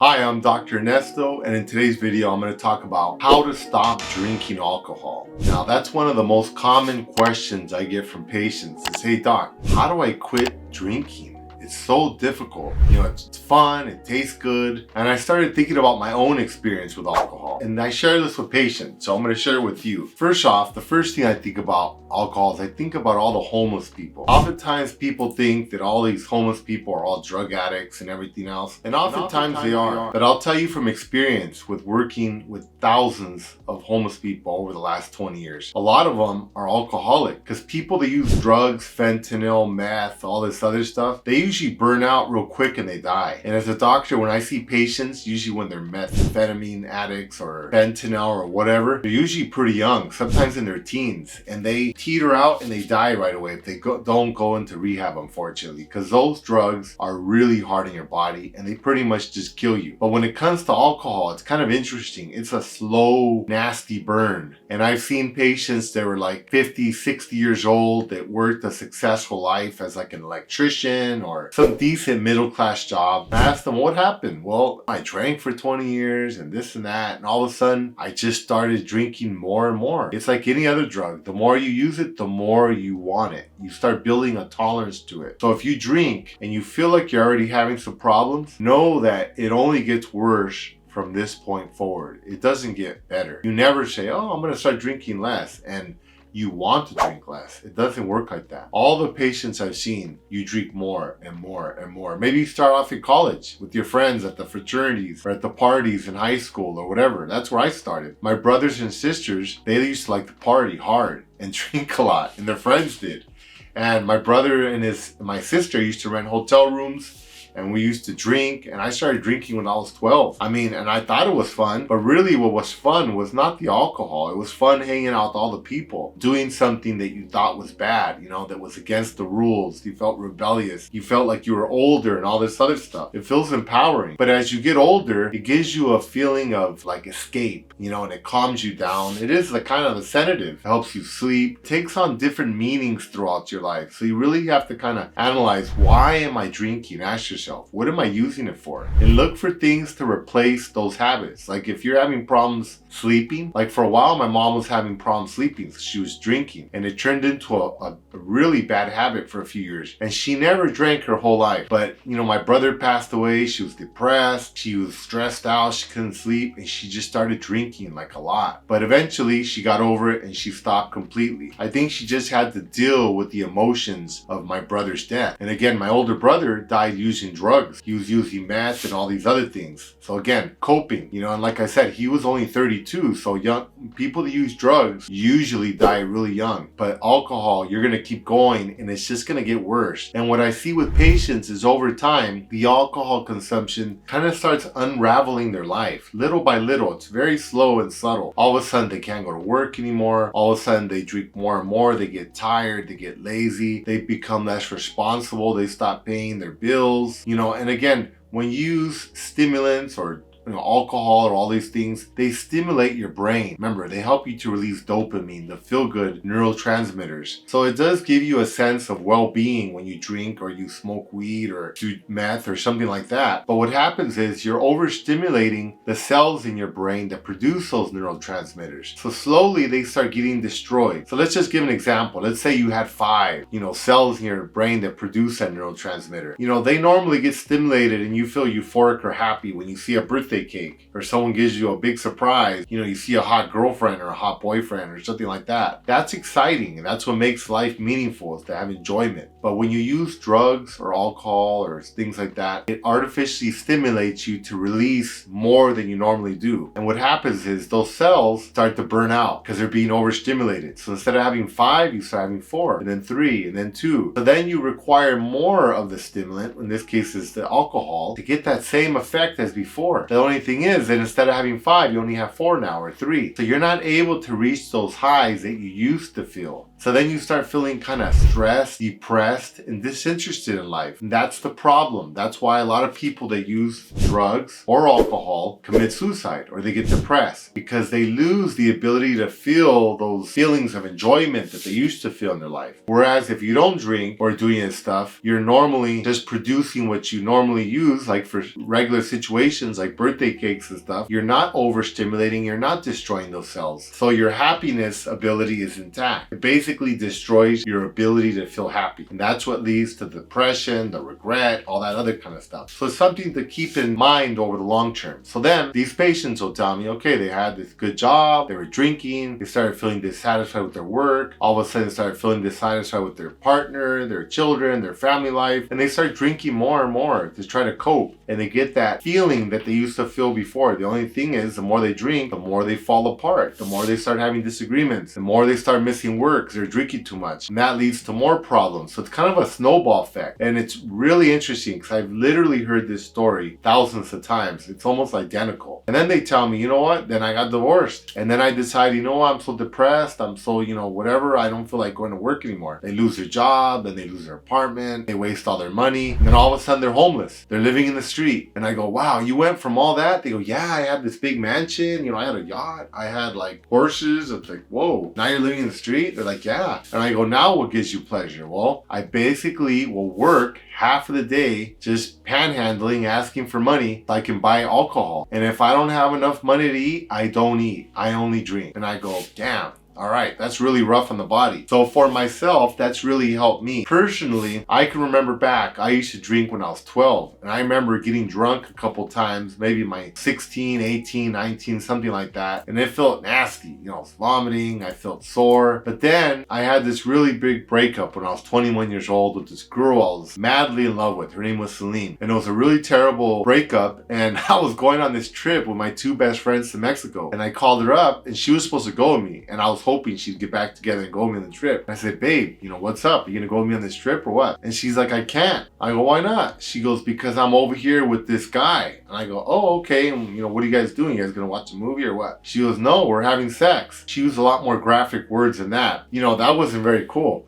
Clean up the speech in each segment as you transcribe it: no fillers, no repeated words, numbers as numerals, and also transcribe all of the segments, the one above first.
Hi, I'm Dr. Ernesto, and in today's video, I'm going to talk about how to stop drinking alcohol. Now, that's one of the most common questions I get from patients is, hey doc, how do I quit drinking? It's so difficult. It's fun, it tastes good. And I started thinking about my own experience with alcohol. And I share this with patients, so I'm going to share it with you. First off, the first thing I think about alcohol is I think about all the homeless people. Oftentimes people think that all these homeless people are all drug addicts and everything else. And oftentimes they are. But I'll tell you from experience with working with thousands of homeless people over the last 20 years, a lot of them are alcoholic because people that use drugs, fentanyl, meth, all this other stuff, they usually burn out real quick and they die. And as a doctor, when I see patients, usually when they're methamphetamine addicts or fentanyl or whatever, they're usually pretty young, sometimes in their teens, and they teeter out and they die right away if they don't go into rehab, unfortunately, because those drugs are really hard on your body and they pretty much just kill you. But when it comes to alcohol, it's kind of interesting. It's a slow, nasty burn. And I've seen patients that were like 50, 60 years old that worked a successful life as like an electrician or some decent middle-class job. I asked them, what happened? Well, I drank for 20 years and this and that, and all of a sudden I just started drinking more and more. It's like any other drug. The more you use it, the more you want it. You start building a tolerance to it. So if you drink and you feel like you're already having some problems, know that it only gets worse from this point forward. It doesn't get better. You never say, oh, I'm going to start drinking less, and you want to drink less. It doesn't work like that. All the patients I've seen, you drink more and more and more. Maybe you start off in college with your friends at the fraternities or at the parties in high school or whatever. That's where I started. My brothers and sisters, they used to like to party hard and drink a lot, and their friends did. And my brother and my sister used to rent hotel rooms, and we used to drink, and I started drinking when I was 12. And I thought it was fun, but really what was fun was not the alcohol. It was fun hanging out with all the people, doing something that you thought was bad, that was against the rules. You felt rebellious. You felt like you were older and all this other stuff. It feels empowering. But as you get older, it gives you a feeling of like escape, and it calms you down. It is the kind of a sedative. It helps you sleep. It takes on different meanings throughout your life. So you really have to kind of analyze, why am I drinking? Ask yourself, what am I using it for? And look for things to replace those habits. Like if you're having problems sleeping, like for a while my mom was having problems sleeping. She was drinking, and it turned into a really bad habit for a few years. And she never drank her whole life. But my brother passed away. She was depressed. She was stressed out. She couldn't sleep, and she just started drinking like a lot. But eventually she got over it and she stopped completely. I think she just had to deal with the emotions of my brother's death. And again, my older brother died using drugs. He was using meth and all these other things. So again, coping, and like I said, he was only 32. So young people that use drugs usually die really young. But alcohol, you're going to keep going, and it's just going to get worse. And what I see with patients is over time, the alcohol consumption kind of starts unraveling their life little by little. It's very slow and subtle. All of a sudden they can't go to work anymore. All of a sudden they drink more and more. They get tired. They get lazy. They become less responsible. They stop paying their bills. And again, when you use stimulants or alcohol or all these things, they stimulate your brain. Remember, they help you to release dopamine, the feel-good neurotransmitters. So it does give you a sense of well-being when you drink or you smoke weed or do meth or something like that. But what happens is you're overstimulating the cells in your brain that produce those neurotransmitters. So slowly they start getting destroyed. So let's just give an example. Let's say you had 5, cells in your brain that produce that neurotransmitter. They normally get stimulated and you feel euphoric or happy when you see a birthday cake or someone gives you a big surprise. You see a hot girlfriend or a hot boyfriend or something like that. That's exciting, and that's what makes life meaningful, is to have enjoyment. But when you use drugs or alcohol or things like that, it artificially stimulates you to release more than you normally do. And what happens is those cells start to burn out because they're being overstimulated. So instead of having 5, you start having 4, and then 3, and then 2. So then you require more of the stimulant, in this case is the alcohol, to get that same effect as before. The only thing is that instead of having 5, you only have 4 now, or 3. So you're not able to reach those highs that you used to feel. So then you start feeling kind of stressed, depressed, and disinterested in life. And that's the problem. That's why a lot of people that use drugs or alcohol commit suicide or they get depressed, because they lose the ability to feel those feelings of enjoyment that they used to feel in their life. Whereas if you don't drink or doing this stuff, you're normally just producing what you normally use, like for regular situations like birthday cakes and stuff. You're not overstimulating, you're not destroying those cells. So your happiness ability is intact. It basically destroys your ability to feel happy. And that's what leads to depression, the regret, all that other kind of stuff. So it's something to keep in mind over the long term. So then these patients will tell me, okay, they had this good job, they were drinking, they started feeling dissatisfied with their work, all of a sudden they started feeling dissatisfied with their partner, their children, their family life, and they start drinking more and more to try to cope. And they get that feeling that they used to feel before. The only thing is, the more they drink, the more they fall apart, the more they start having disagreements, the more they start missing work because they're drinking too much. And that leads to more problems. So it's kind of a snowball effect. And it's really interesting because I've literally heard this story thousands of times. It's almost identical. And then they tell me, you know what? Then I got divorced. And then I decide, you know what? I'm so depressed. I'm so, whatever. I don't feel like going to work anymore. They lose their job, then they lose their apartment. They waste all their money. And then all of a sudden they're homeless. They're living in the street. And I go, wow, you went from all that? They go, yeah, I had this big mansion. I had a yacht. I had like horses. It's like, whoa, now you're living in the street? They're like, yeah. And I go, now what gives you pleasure? Well, I basically will work half of the day just panhandling, asking for money so I can buy alcohol. And if I don't have enough money to eat, I don't eat. I only drink. And I go, damn. All right, that's really rough on the body. So for myself, that's really helped me. Personally, I can remember back, I used to drink when I was 12. And I remember getting drunk a couple times, maybe my 16, 18, 19, something like that. And it felt nasty. I was vomiting, I felt sore. But then I had this really big breakup when I was 21 years old with this girl I was madly in love with. Her name was Celine. And it was a really terrible breakup. And I was going on this trip with my two best friends to Mexico. And I called her up and she was supposed to go with me. And I was hoping she'd get back together and go with me on the trip. And I said, babe, what's up? Are you gonna go with me on this trip or what? And she's like, I can't. I go, why not? She goes, because I'm over here with this guy. And I go, oh, okay. And what are you guys doing? You guys gonna watch a movie or what? She goes, no, we're having sex. She used a lot more graphic words than that. That wasn't very cool.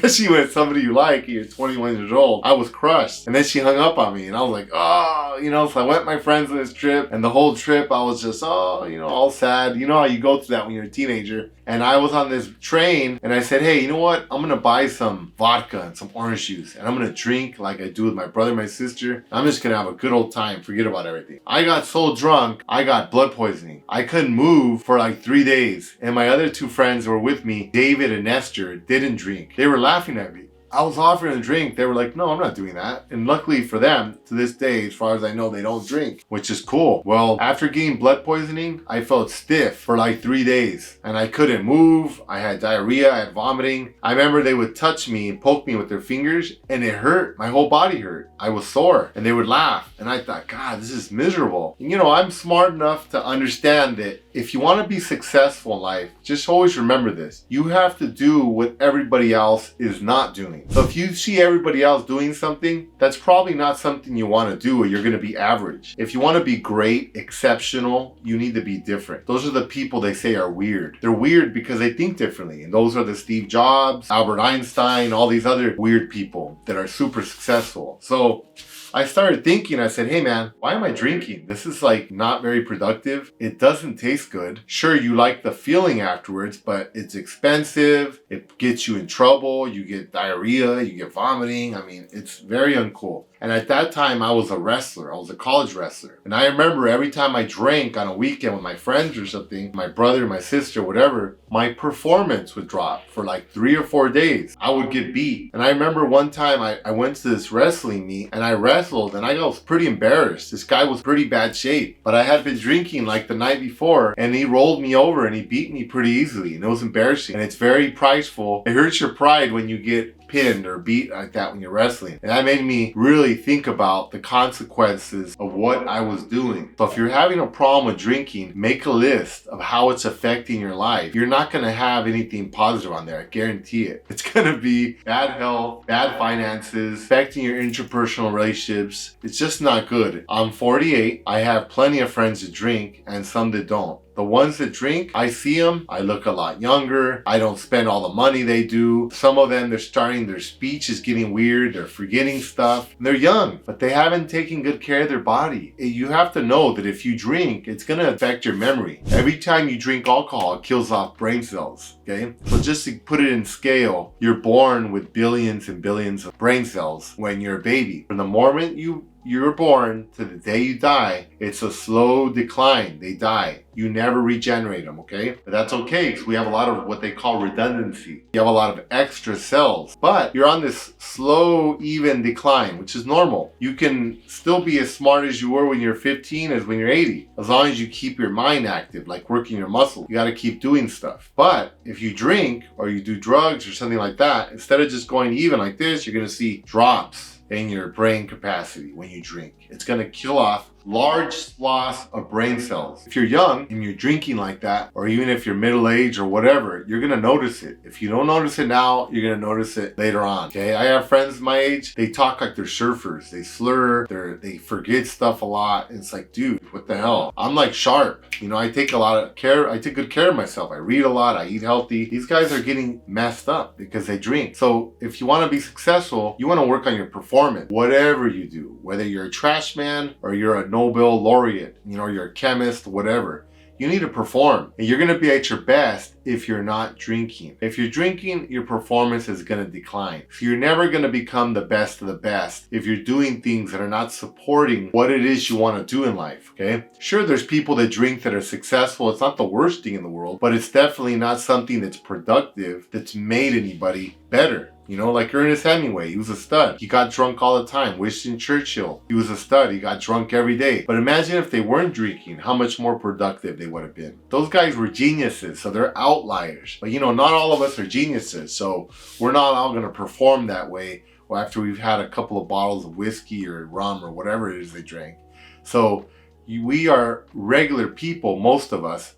She went, somebody you like, you're 21 years old. I was crushed. And then she hung up on me and I was like, oh, so I went with my friends on this trip and the whole trip I was just, all sad. You know how you go through that when you're a teenager. And I was on this train and I said, hey, you know what? I'm going to buy some vodka and some orange juice and I'm going to drink like I do with my brother and my sister. I'm just going to have a good old time. Forget about everything. I got so drunk, I got blood poisoning. I couldn't move for like 3 days. And my other two friends who were with me, David and Nestor, didn't drink. They were laughing at me. I was offering a drink. They were like, no, I'm not doing that. And luckily for them, to this day, as far as I know, they don't drink, which is cool. Well, after getting blood poisoning, I felt stiff for like 3 days and I couldn't move. I had diarrhea, I had vomiting. I remember they would touch me and poke me with their fingers and it hurt. My whole body hurt. I was sore and they would laugh. And I thought, God, this is miserable. And, I'm smart enough to understand that if you want to be successful in life, just always remember this. You have to do what everybody else is not doing. So if you see everybody else doing something, that's probably not something you want to do or you're going to be average. If you want to be great, exceptional, you need to be different. Those are the people they say are weird. They're weird because they think differently. And those are the Steve Jobs, Albert Einstein, all these other weird people that are super successful. So I started thinking, I said, hey man, why am I drinking? This is like not very productive. It doesn't taste good. Sure, you like the feeling afterwards, but it's expensive. It gets you in trouble. You get diarrhea, you get vomiting. It's very uncool. And at that time, I was a wrestler. I was a college wrestler. And I remember every time I drank on a weekend with my friends or something, my brother, my sister, whatever, my performance would drop for like 3 or 4 days. I would get beat. And I remember one time I went to this wrestling meet and I wrestled and I was pretty embarrassed. This guy was pretty bad shape, but I had been drinking like the night before and he rolled me over and he beat me pretty easily. And it was embarrassing. And it's very prideful. It hurts your pride when you get pinned or beat like that when you're wrestling. And that made me really think about the consequences of what I was doing. So if you're having a problem with drinking, make a list of how it's affecting your life. You're not going to have anything positive on there. I guarantee it. It's going to be bad health, bad finances, affecting your interpersonal relationships. It's just not good. I'm 48. I have plenty of friends that drink and some that don't. The ones that drink, I see them, I look a lot younger. I don't spend all the money they do. Some of them, their speech is getting weird. They're forgetting stuff. They're young, but they haven't taken good care of their body. You have to know that if you drink, it's going to affect your memory. Every time you drink alcohol, it kills off brain cells, okay? So just to put it in scale, you're born with billions and billions of brain cells when you're a baby. From the moment you're born to the day you die, it's a slow decline. They die. You never regenerate them, okay? But that's okay, because we have a lot of what they call redundancy. You have a lot of extra cells, but you're on this slow, even decline, which is normal. You can still be as smart as you were when you're 15 as when you're 80, as long as you keep your mind active, like working your muscles. You got to keep doing stuff. But if you drink or you do drugs or something like that, instead of just going even like this, you're going to see drops in your brain capacity when you drink. It's going to kill off large swaths of brain cells. If you're young and you're drinking like that, or even if you're middle-aged or whatever, you're going to notice it. If you don't notice it now, you're going to notice it later on. Okay, I have friends my age, they talk like they're surfers. They slur, they forget stuff a lot. And it's like, dude, what the hell? I'm like sharp. I take a lot of care. I take good care of myself. I read a lot. I eat healthy. These guys are getting messed up because they drink. So if you want to be successful, you want to work on your performance, whatever you do, whether you're a trash man or you're a Nobel laureate, you're a chemist, whatever. You need to perform, and you're going to be at your best if you're not drinking. If you're drinking, your performance is going to decline. So you're never going to become the best of the best if you're doing things that are not supporting what it is you want to do in life, okay? Sure, there's people that drink that are successful. It's not the worst thing in the world, but it's definitely not something that's productive, that's made anybody better. Like Ernest Hemingway, he was a stud. He got drunk all the time. Winston Churchill, he was a stud. He got drunk every day. But imagine if they weren't drinking, how much more productive they would have been. Those guys were geniuses, so they're outliers. But not all of us are geniuses, so we're not all going to perform that way after we've had a couple of bottles of whiskey or rum or whatever it is they drank. So we are regular people, most of us.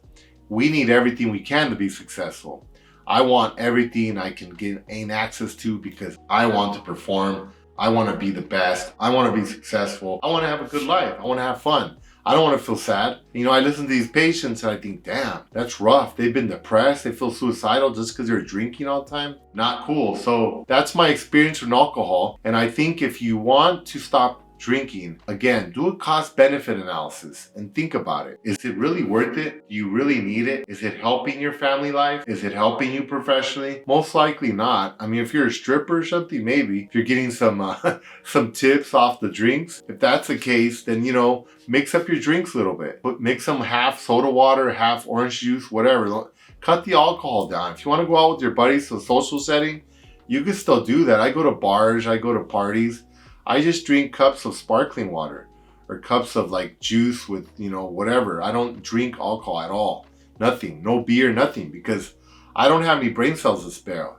We need everything we can to be successful. I want everything I can gain access to because I want to perform. I want to be the best. I want to be successful. I want to have a good life. I want to have fun. I don't want to feel sad. I listen to these patients and I think, damn, that's rough. They've been depressed. They feel suicidal just because they're drinking all the time. Not cool. So that's my experience with alcohol. And I think if you want to stop drinking, again, do a cost-benefit analysis and think about it. Is it really worth it? Do you really need it? Is it helping your family life? Is it helping you professionally? Most likely not. If you're a stripper or something, maybe. If you're getting some tips off the drinks, if that's the case, then mix up your drinks a little bit. Mix some half soda water, half orange juice, whatever. Cut the alcohol down. If you want to go out with your buddies to a social setting, you can still do that. I go to bars, I go to parties. I just drink cups of sparkling water or cups of juice with, whatever. I don't drink alcohol at all. Nothing. No beer, nothing. Because I don't have any brain cells to spare.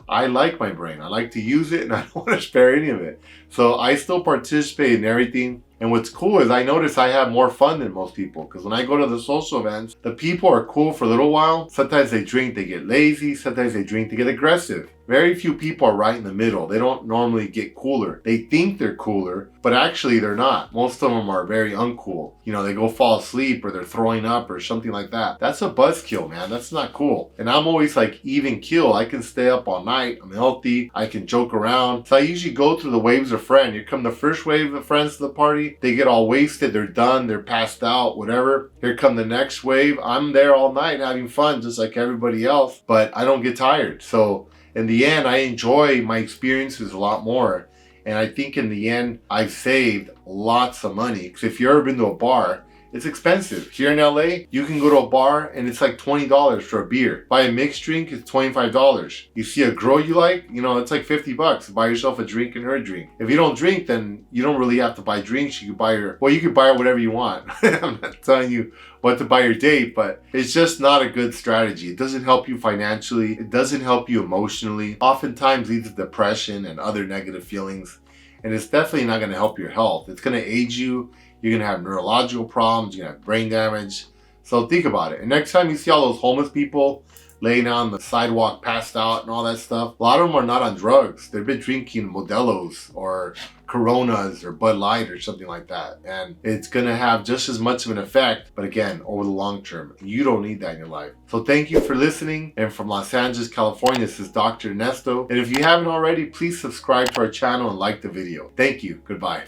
I like my brain. I like to use it and I don't want to spare any of it. So I still participate in everything. And what's cool is I notice I have more fun than most people, because when I go to the social events, the people are cool for a little while. Sometimes they drink, they get lazy. Sometimes they drink, they get aggressive. Very few people are right in the middle. They don't normally get cooler. They think they're cooler, but actually they're not. Most of them are very uncool. They go fall asleep or they're throwing up or something like that. That's a buzzkill, man. That's not cool. And I'm always even kill. I can stay up all night. I'm healthy. I can joke around. So I usually go through the waves of friend. Here come the first wave of friends to the party. They get all wasted. They're done. They're passed out, whatever. Here come the next wave. I'm there all night having fun just like everybody else, but I don't get tired. So in the end, I enjoy my experiences a lot more. And I think in the end, I've saved lots of money. Because if you've ever been to a bar, it's expensive. Here in LA, you can go to a bar and it's like $20 for a beer. Buy a mixed drink, it's $25. You see a girl you like, it's like $50. Buy yourself a drink and her a drink. If you don't drink, then you don't really have to buy drinks. You could buy her whatever you want. I'm not telling you what to buy your date, but it's just not a good strategy. It doesn't help you financially. It doesn't help you emotionally. Oftentimes leads to depression and other negative feelings. And it's definitely not going to help your health. It's going to age you. You're going to have neurological problems. You're going to have brain damage. So think about it. And next time you see all those homeless people laying on the sidewalk passed out and all that stuff. A lot of them are not on drugs. They've been drinking Modelo's or Coronas or Bud Light or something like that. And it's going to have just as much of an effect, but again, over the long term. You don't need that in your life. So thank you for listening. And from Los Angeles, California, this is Dr. Ernesto. And if you haven't already, please subscribe to our channel and like the video. Thank you. Goodbye.